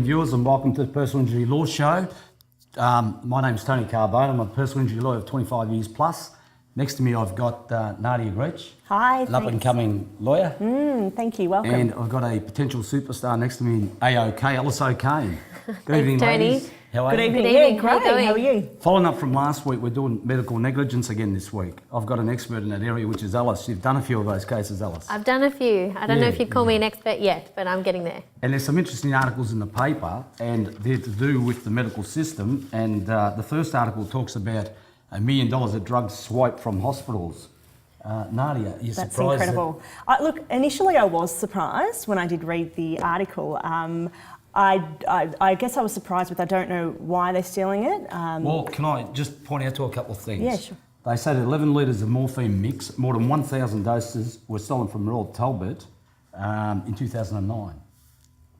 viewers, and welcome to the Personal Injury Law Show. My name's Tony Carbone. I'm a personal injury lawyer of 25 years plus. Next to me, I've got Nadia Grech. Hi, an up-and-coming lawyer. Thank you, welcome. And I've got a potential superstar next to me, AOK, Alice O'Kane. Good evening, Tony. ladies. How are Good you? evening. Good Yeah, evening. great. How are you? Following up from last week, we're doing medical negligence again this week. I've got an expert in that area, which is Alice. You've done a few of those cases, Alice. I've done a few. I don't know Yeah. if you'd call me an expert yet, but I'm getting there. And there's some interesting articles in the paper, and they're to do with the medical system. And the first article talks about $1 million of drugs swiped from hospitals. Nadia, you're That's surprised? incredible. Look, initially I was surprised when I did read the article. I guess I was surprised, but I don't know why they're stealing it. Well, can I just point out to a couple of things? Yeah, sure. They say that 11 litres of morphine mix, more than 1,000 doses were stolen from Royal Talbot in 2009.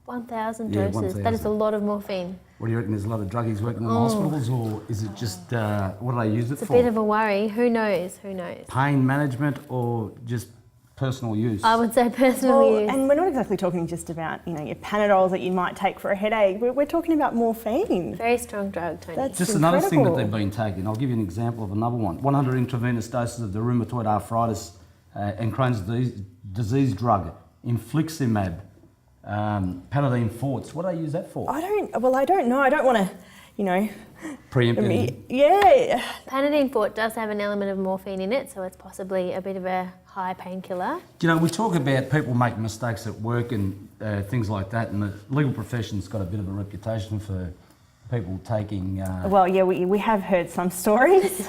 1,000 Yeah, doses. 1,000. That is a lot of morphine. What do you reckon? There's a lot of druggies working in the hospitals, or is it just, what do they use it It's a for? bit of a worry. Who knows? Who knows? Pain management or just personal use? I would say personal Well, use. and we're not exactly talking just about, your Panadols that you might take for a headache. We're talking about morphine. Very strong drug, Tony. That's Just another thing that incredible. they've been taking. I'll give you an example of another one. 100 intravenous doses of the rheumatoid arthritis and Crohn's disease drug, infliximab, Panadine Fortes. What do they use that for? I don't know. I don't want to, Preempt anything. yeah. Panadine Fort does have an element of morphine in it, so it's possibly a bit of a high painkiller. We talk about people making mistakes at work and things like that, and the legal profession's got a bit of a reputation for people taking... Well, yeah, we have heard some stories.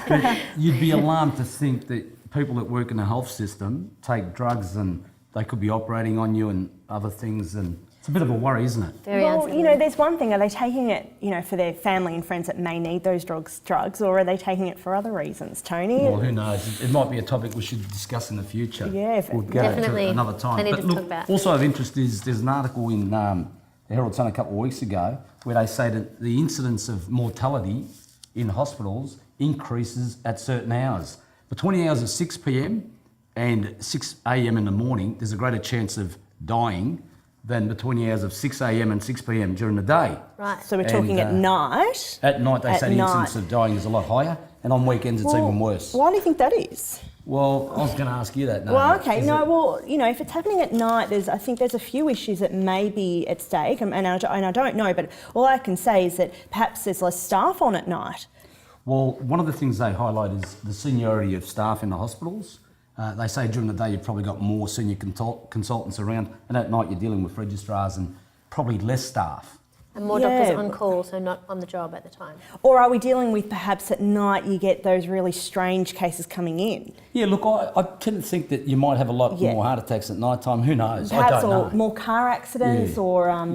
You'd be alarmed to think that people that work in the health system take drugs and they could be operating on you and other things, and it's a bit of a worry, isn't it? Very Well, unsettling. there's one thing. Are they taking it, for their family and friends that may need those drugs, or are they taking it for other reasons, Tony? Well, who knows? It might be a topic we should discuss in the future. Yeah, we'll get definitely. to another time. Plenty But to look, talk about. also of interest is there's an article in the Herald Sun a couple of weeks ago where they say that the incidence of mortality in hospitals increases at certain hours. Between the hours of 6 p.m. and 6 a.m. in the morning, there's a greater chance of dying than between the hours of 6 a.m. and 6 p.m. during the day. Right. So we're talking at night. At night, they At say the night. incidence of dying is a lot higher, and on weekends it's even worse. Why do you think that is? Well, I was going to ask you that. Well, Nadia. okay, Is no, it- well, if it's happening at night, I think there's a few issues that may be at stake, and I don't know, but all I can say is that perhaps there's less staff on at night. Well, one of the things they highlight is the seniority of staff in the hospitals. They say during the day you've probably got more senior consultants around, and at night you're dealing with registrars and probably less staff. And more Yeah. doctors on call, so not on the job at the time. Or are we dealing with perhaps at night you get those really strange cases coming in? Yeah, look, I tend to think that you might have a lot Yeah. more heart attacks at night time. Who knows? Perhaps I don't know. more car accidents Yeah. or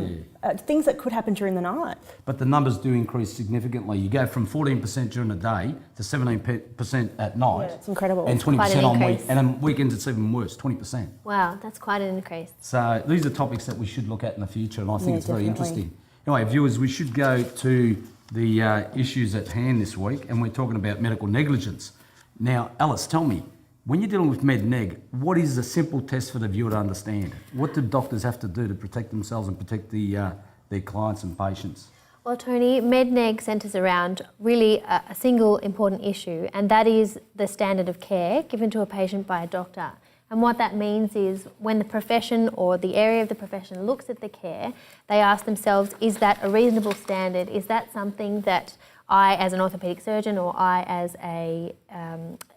things that could happen during the night. But the numbers do increase significantly. You go from 14% during the day to 17% at night. Yeah, it's incredible. And It's 20% quite an on increase. and on weekends it's even worse, 20%. Wow, that's quite an increase. So these are topics that we should look at in the future, and I think Yeah, it's very definitely. interesting. Anyway, viewers, we should go to the issues at hand this week, and we're talking about medical negligence. Now, Alice, tell me, when you're dealing with med-neg, what is the simple test for the viewer to understand? What do doctors have to do to protect themselves and protect their clients and patients? Well, Tony, MedNeg centres around really a single important issue, and that is the standard of care given to a patient by a doctor. And what that means is when the profession or the area of the profession looks at the care, they ask themselves, is that a reasonable standard? Is that something that I, as an orthopaedic surgeon, or I, as a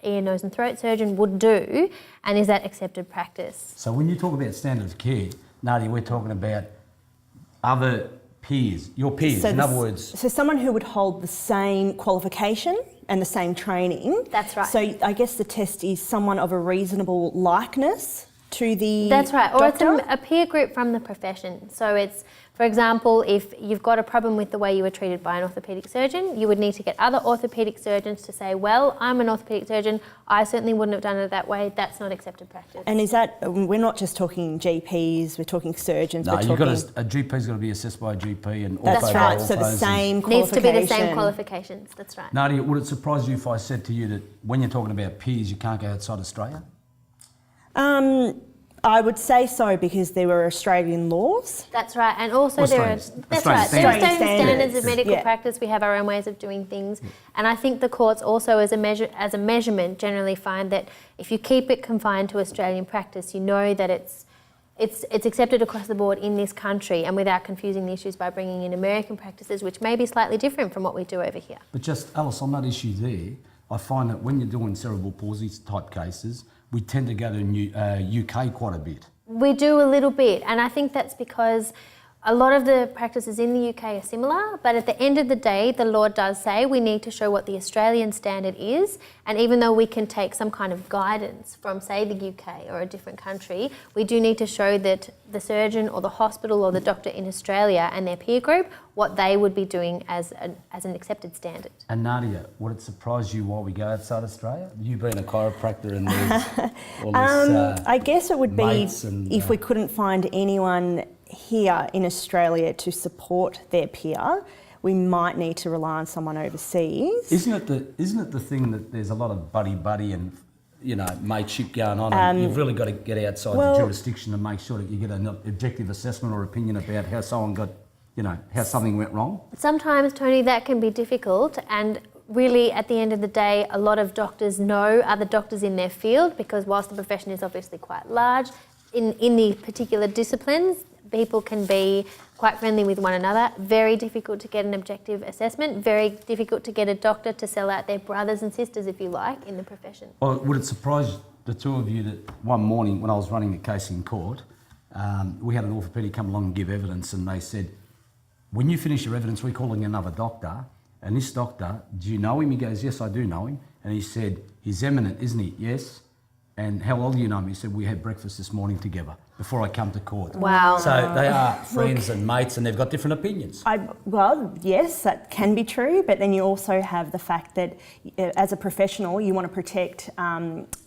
ear, nose and throat surgeon, would do? And is that accepted practice? So when you talk about standard of care, Nadia, we're talking about other peers, your peers, in other words. So someone who would hold the same qualification and the same training. That's right. So I guess the test is someone of a reasonable likeness to the That's right, or doctor? it's a peer group from the profession. So it's, for example, if you've got a problem with the way you were treated by an orthopaedic surgeon, you would need to get other orthopaedic surgeons to say, well, I'm an orthopaedic surgeon, I certainly wouldn't have done it that way, that's not accepted practice. And is that, we're not just talking GPs, we're talking surgeons, No, we're you've talking... got a GP's got to be assessed by a GP, and That's ortho by right, so the orthos and- same Needs to be the same qualification. qualifications, that's right. Nadia, would it surprise you if I said to you that when you're talking about peers, you can't go outside Australia? I would say so because there were Australian laws. That's right, and also Or there are Australian- that's Australian right. There are standards. Australian standards of Standards. medical Yeah. practice. We have our own ways of doing things, and I think the courts also, as a measurement, generally find that if you keep it confined to Australian practice, you know that it's accepted across the board in this country, and without confusing the issues by bringing in American practices, which may be slightly different from what we do over here. But just, Alice, on that issue there, I find that when you're doing cerebral palsy type cases, we tend to go to UK quite a bit. We do a little bit, and I think that's because a lot of the practices in the UK are similar, but at the end of the day, the law does say we need to show what the Australian standard is, and even though we can take some kind of guidance from, say, the UK or a different country, we do need to show that the surgeon or the hospital or the doctor in Australia and their peer group, what they would be doing as an accepted standard. And Nadia, would it surprise you why we go outside Australia? You being a chiropractor and there's all this, I guess it would be mates and, if we couldn't find anyone here in Australia to support their peer, we might need to rely on someone overseas. Isn't it the thing that there's a lot of buddy and mateship going on, and you've really got to get outside the jurisdiction and make sure that you get an objective assessment or opinion about how someone got, how something went wrong? Sometimes, Tony, that can be difficult, and really at the end of the day, a lot of doctors know other doctors in their field, because whilst the profession is obviously quite large, in the particular disciplines, people can be quite friendly with one another. Very difficult to get an objective assessment, very difficult to get a doctor to sell out their brothers and sisters, if you like, in the profession. Well, would it surprise the two of you that one morning when I was running the case in court, we had an orthopaedic come along and give evidence, and they said, when you finish your evidence, we're calling another doctor, and this doctor, do you know him? He goes, yes, I do know him. And he said, he's eminent, isn't he? Yes. And how well do you know him? He said, we had breakfast this morning together before I come to court. Wow. So they are friends and mates, and they've got different opinions. Well, yes, that can be true, but then you also have the fact that as a professional, you want to protect,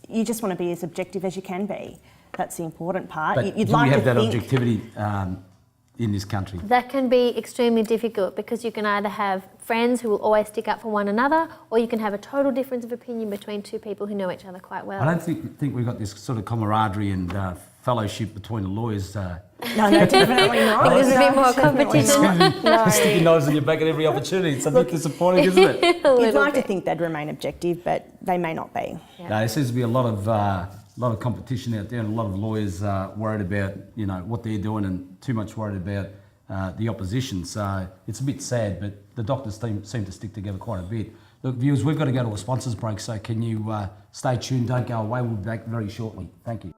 you just want to be as objective as you can be. That's the important part. But You'd do like we have to that think, objectivity in this country? That can be extremely difficult, because you can either have friends who will always stick up for one another, or you can have a total difference of opinion between two people who know each other quite well. I don't think we've got this sort of camaraderie and fellowship between the lawyers. no, definitely not. There's a bit more Definitely competition. not. Stick your nose in your back at every opportunity. It's a bit disappointing, isn't it? You'd like to think they'd remain objective, but they may not be. Yeah. No, there seems to be a lot of competition out there, and a lot of lawyers worried about what they're doing, and too much worried about the opposition. So it's a bit sad, but the doctors seem to stick together quite a bit. Look, viewers, we've got to go to a sponsors break, so can you stay tuned? Don't go away. We'll be back very shortly. Thank you.